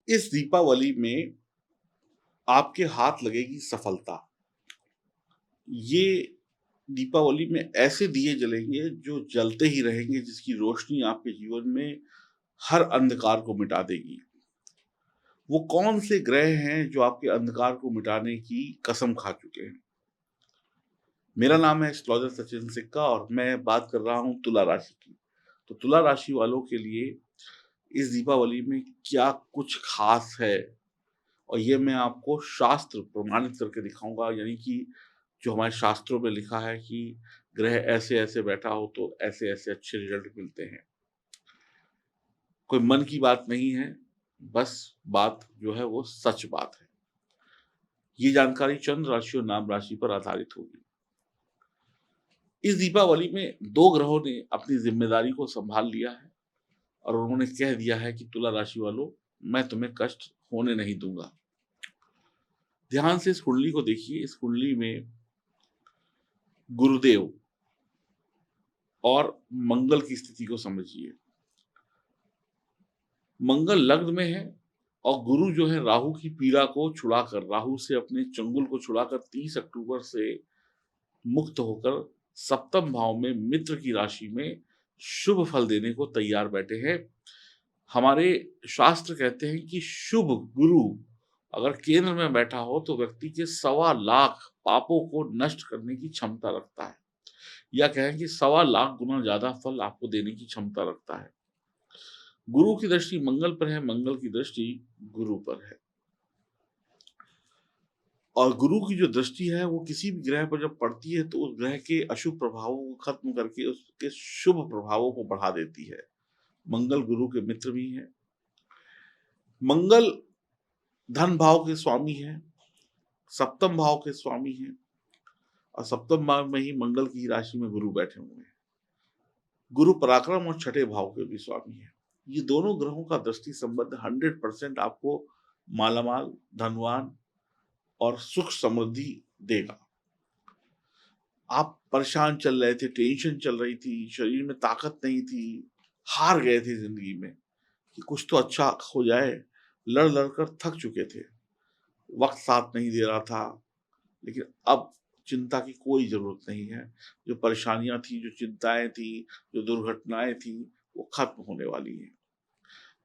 इस दीपावली में आपके हाथ लगेगी सफलता। ये दीपावली में ऐसे दिए जलेंगे जो जलते ही रहेंगे, जिसकी रोशनी आपके जीवन में हर अंधकार को मिटा देगी। वो कौन से ग्रह हैं जो आपके अंधकार को मिटाने की कसम खा चुके हैं? मेरा नाम है एस्ट्रोलॉजर सचिन सिक्का और मैं बात कर रहा हूँ तुला राशि की। तो तुला राशि वालों के लिए इस दीपावली में क्या कुछ खास है, और ये मैं आपको शास्त्र प्रमाणित करके दिखाऊँगा, यानी कि जो हमारे शास्त्रों में लिखा है कि ग्रह ऐसे-ऐसे बैठा हो तो ऐसे-ऐसे अच्छे रिज़ल्ट मिलते हैं। कोई मन की बात नहीं है, बस बात जो है वो सच बात है। ये जानकारी चंद्र राशि और नाम राशि पर आधारित होगी। इस दीपावली में 2 ग्रहों ने अपनी ज़िम्मेदारी को सँभाल लिया है और उन्होंने कह दिया है कि तुला राशि वालों, मैं तुम्हें कष्ट होने नहीं दूँगा। ध्यान से इस कुंडली को देखिए, इस कुंडली में गुरुदेव और मंगल की स्थिति को समझिए। मंगल लग्न में है और गुरु जो है राहु की पीड़ा को छुड़ाकर, राहु से अपने चंगुल को छुड़ाकर 30 अक्टूबर से मुक्त होकर सप्तम भाव में मित्र की राशि में शुभ फल देने को तैयार बैठे हैं। हमारे शास्त्र कहते हैं कि शुभ गुरु अगर केंद्र में बैठा हो तो व्यक्ति के 1.25 लाख पापों को नष्ट करने की क्षमता रखता है, या कहें कि 1.25 लाख गुना ज्यादा फल आपको देने की क्षमता रखता है। गुरु की दृष्टि मंगल पर है, मंगल की दृष्टि गुरु पर है, और गुरु की जो दृष्टि है वो किसी भी ग्रह पर जब पड़ती है तो उस ग्रह के अशुभ प्रभावों को खत्म करके उसके शुभ प्रभावों को बढ़ा देती है। मंगल गुरु के मित्र भी हैं। मंगल धन भाव के स्वामी हैं, सप्तम भाव के स्वामी हैं, और सप्तम भाव में ही मंगल की राशि में गुरु बैठे हुए हैं। गुरु पराक्रम और छठे भाव के भी स्वामी हैं। ये दोनों ग्रहों का दृष्टि संबंध 100% आपको मालामाल, धनवान और सुख समृद्धि देगा। आप परेशान चल रहे थे, टेंशन चल रही थी, शरीर में ताकत नहीं थी, हार गए थे ज़िंदगी में कि कुछ तो अच्छा हो जाए, लड़-लड़ कर थक चुके थे। वक़्त साथ नहीं दे रहा था, लेकिन अब चिंता की कोई ज़रूरत नहीं है। जो परेशानियाँ थी, जो चिंताएँ थी, जो दुर्घटनाएँ थी, वो खत्म होने वाली हैं।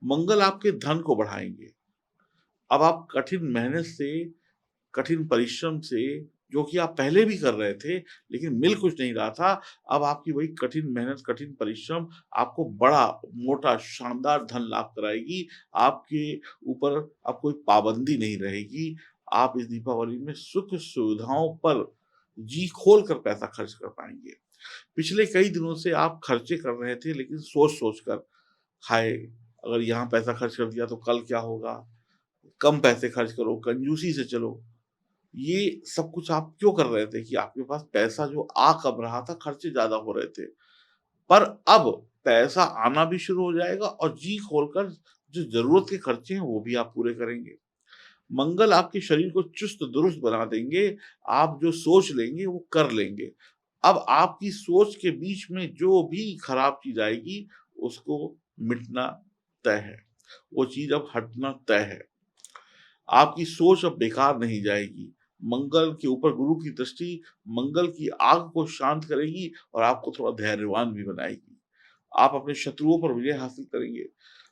मंगल आपके धन को बढ़ाएँगे। अब आप कठिन मेहनत से, कठिन परिश्रम से, जो कि आप पहले भी कर रहे थे, लेकिन मिल कुछ नहीं रहा था, अब आपकी वही कठिन मेहनत, कठिन परिश्रम आपको बड़ा, मोटा, शानदार धन लाभ कराएगी। आपके ऊपर अब कोई पाबंदी नहीं रहेगी। आप इस दीपावली में सुख-सुविधाओं पर जी खोल कर पैसा खर्च कर पाएँगे। पिछले कई दिनों से आप खर्चे कर रहे थे, लेकिन सोच-सोच कर, हाय! अगर यहाँ पैसा खर्च कर दिया तो कल क्या होगा? कम पैसे खर्च करो, कंजूसी से चलो। ये सब कुछ आप क्यों कर रहे थे कि आपके पास पैसा जो आ कम रहा था, खर्चे ज़्यादा हो रहे थे। पर अब पैसा आना भी शुरू हो जाएगा और जी खोलकर जो ज़रूरत के खर्चे हैं, वो भी आप पूरे करेंगे। मंगल आपके शरीर को चुस्त-दुरुस्त बना देंगे, आप जो सोच लेंगे, वो कर लेंगे। अब आपकी सोच के बीच में जो भी खराब चीज़ आएगी, उसको मिटना तय है। वो चीज़ अब हटना तय है। आपकी सोच अब बेकार नहीं जाएगी। मंगल के ऊपर गुरु की दृष्टि मंगल की आग को शांत करेगी और आपको थोड़ा धैर्यवान भी बनाएगी। आप अपने शत्रुओं पर विजय हासिल करेंगे।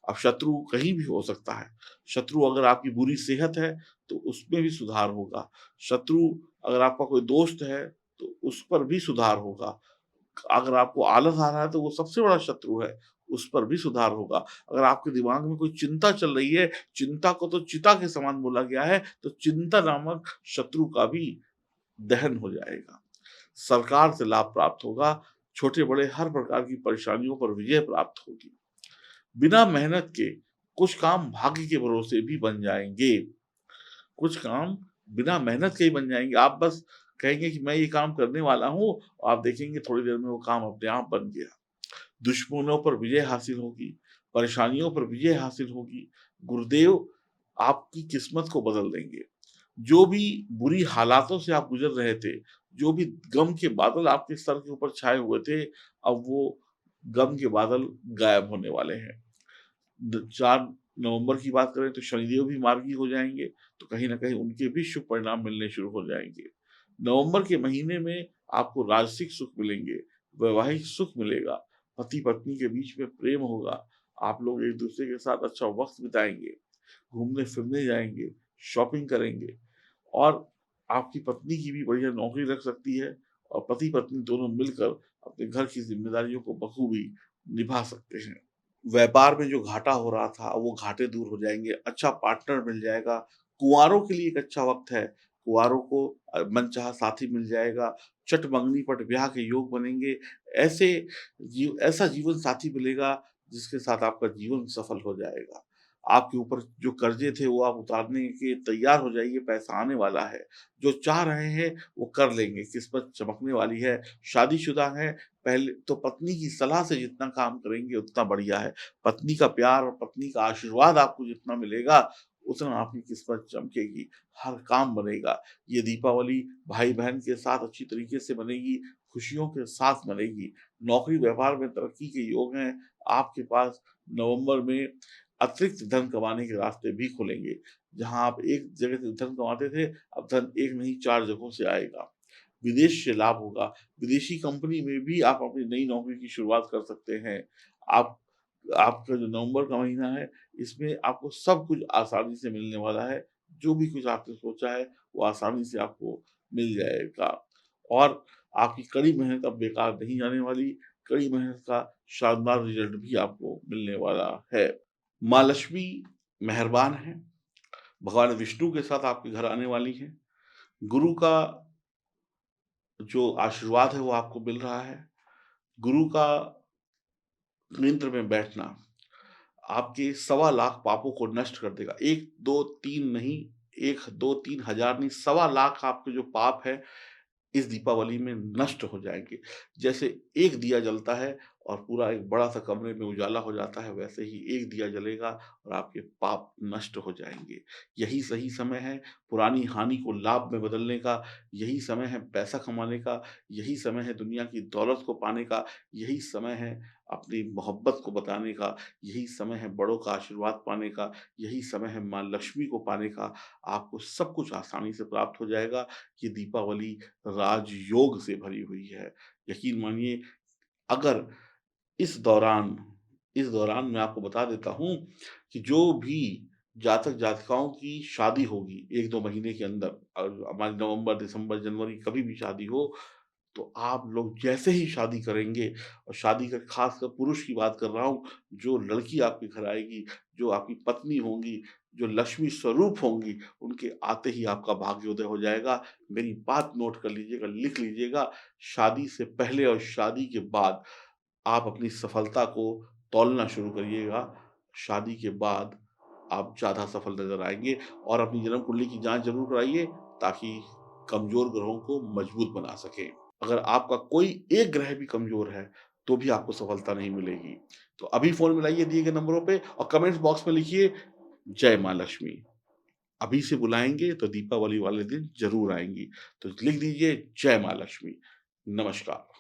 अब शत्रु कहीं भी हो सकता है। शत्रु अगर आपकी बुरी सेहत है, तो उसमें भी सुधार होगा। शत्रु अगर आपका कोई दोस्त है, तो उस पर भी सुधार होगा। अगर आपको आलस आ रहा है तो वो सबसे बड़ा शत्रु है, उस पर भी सुधार होगा। अगर आपके दिमाग में कोई चिंता चल रही है, चिंता को तो चिता के समान बोला गया है, तो चिंता नामक शत्रु का भी दहन हो जाएगा। सरकार से लाभ प्राप्त होगा, छोटे-बड़े हर प्रकार की परेशानियों पर विजय प्राप्त होगी। बिना मेहनत के कुछ काम भाग्य के भरोसे भी बन जाएँगे। कुछ काम बिना मेहनत के ही बन जाएँगे। आप बस कहेंगे कि मैं ये काम करने वाला हूँ, और आप देखेंगे थोड़ी देर में वो काम अपने आप बन गया। दुश्मनों पर विजय हासिल होगी, परेशानियों पर विजय हासिल होगी। गुरुदेव आपकी किस्मत को बदल देंगे। जो भी बुरी हालातों से आप गुज़र रहे थे, जो भी गम के बादल आपके सर के ऊपर छाए हुए थे, अब वो गम के बादल गायब होने वाले हैं। द चाँद नवंबर की बात करें तो शनिदेव भी मार्गी हो जाएँगे, तो कहीं न कहीं उनके भी शुभ परिणाम मिलने शुरू हो जाएँगे। नवंबर के महीने में आपको राजसिक सुख मिलेंगे, वैवाहिक सुख मिलेगा, पति-पत्नी के बीच में प्रेम होगा, आप लोग एक-दूसरे के साथ अच्छा वक़्त बिताएँगे, घूमने-फिरने जाएँगे, शॉपिंग करेंगे और आपकी पत्नी की भी बढ़िया नौकरी लग सकती है और पति-पत्नी दोनों मिलकर अपने घर की ज़िम्मेदारियों को बखूबी निभा सकते हैं। व्यापार में जो घाटा हो रहा था, वो घाटे दूर हो जाएँगे, अच्छा पार्टनर मिल जाएगा। कुँवारों के लिए एक अच्छा वक़्त है, कुँवारों को मनचाहा साथी मिल जाएगा, चट-मंगनी पट ब्याह के योग बनेंगे। ऐसे ऐसा जीवन साथी मिलेगा, जिसके साथ आपका जीवन सफल हो जाएगा। आपके ऊपर जो कर्ज़े थे, वो आप उतारने के तैयार हो जाइए, पैसा आने वाला है। जो चाह रहे हैं, वो कर लेंगे, किस्मत चमकने वाली है। शादीशुदा हैं, पहले तो पत्नी की सलाह से जितना काम करेंगे उतना बढ़िया है। पत्नी का प्यार और पत्नी का आशीर्वाद आपको जितना मिलेगा, उतना आपकी किस्मत चमकेगी, हर काम बनेगा। ये दीपावली भाई-बहन के साथ अच्छी तरीके से मनेगी, खुशियों के साथ मनेगी। नौकरी-व्यापार में तरक्की के योग हैं, आपके पास नवंबर में अतिरिक्त धन कमाने के रास्ते भी खुलेंगे। जहाँ आप एक जगह से धन कमाते थे, अब धन 1 नहीं 4 जगहों से आएगा। विदेश से लाभ होगा, विदेशी कंपनी में भी आप अपनी नई नौकरी की शुरुआत कर सकते हैं। आप आपका जो नवंबर का महीना है, इसमें आपको सब कुछ आसानी से मिलने वाला है। जो भी कुछ आपने सोचा है, वो आसानी से आपको मिल जाएगा और आपकी कड़ी मेहनत अब बेकार नहीं जाने वाली, कड़ी मेहनत का शानदार रिज़ल्ट भी आपको मिलने वाला है। माँ लक्ष्मी मेहरबान हैं, भगवान विष्णु के साथ आपके घर आने वाली हैं। गुरु का जो आशीर्वाद है वो आपको मिल रहा है। गुरु का केंद्र में बैठना आपके सवा लाख पापों को नष्ट कर देगा। 1, 2, 3 नहीं, 1, 2, 3 हज़ार नहीं, सवा लाख आपके जो पाप हैं इस दीपावली में नष्ट हो जाएँगे। जैसे एक दिया जलता है और पूरा एक बड़ा-सा कमरे में उजाला हो जाता है, वैसे ही एक दिया जलेगा और आपके पाप नष्ट हो जाएँगे। यही सही समय है पुरानी हानि को लाभ में बदलने का, यही समय है पैसा कमाने का, यही समय है दुनिया की दौलत को पाने का, यही समय है अपनी मोहब्बत को बताने का, यही समय है बड़ों का आशीर्वाद पाने का, यही समय है माँ लक्ष्मी को पाने का। आपको सब कुछ आसानी से प्राप्त हो जाएगा। ये दीपावली राजयोग से भरी हुई है। यकीन मानिए अगर इस दौरान इस दौरान मैं आपको बता देता हूँ कि जो भी जातक-जातिकाओं की शादी होगी 1-2 महीने के अंदर हमारी नवंबर, दिसंबर, जनवरी कभी भी शादी हो, तो आप लोग जैसे ही शादी करेंगे और शादी का खासकर पुरुष की बात कर रहा हूँ, जो लड़की आपके घर आएगी, जो आपकी पत्नी होंगी, जो लक्ष्मी स्वरूप होंगी, उनके आते ही आपका भाग्योदय हो जाएगा। मेरी बात नोट कर लीजिएगा, लिख लीजिएगा, शादी से पहले और शादी के बाद आप अपनी सफलता को तौलना शुरू करिएगा। शादी के बाद आप ज़्यादा सफल नज़र आएँगे और अपनी जन्म कुंडली की जाँच ज़रूर कराइए ताकि कमज़ोर ग्रहों को मजबूत बना सकें। अगर आपका कोई एक ग्रह भी कमज़ोर है, तो भी आपको सफलता नहीं मिलेगी। तो अभी फ़ोन मिलाइए दिए गए नंबरों पे और कमेंट्स बॉक्स में लिखिए जय माँ लक्ष्मी। अभी से बुलाएँगे तो दीपावली वाले दिन ज़रूर आएँगी। तो लिख दीजिए जय माँ लक्ष्मी। नमस्कार।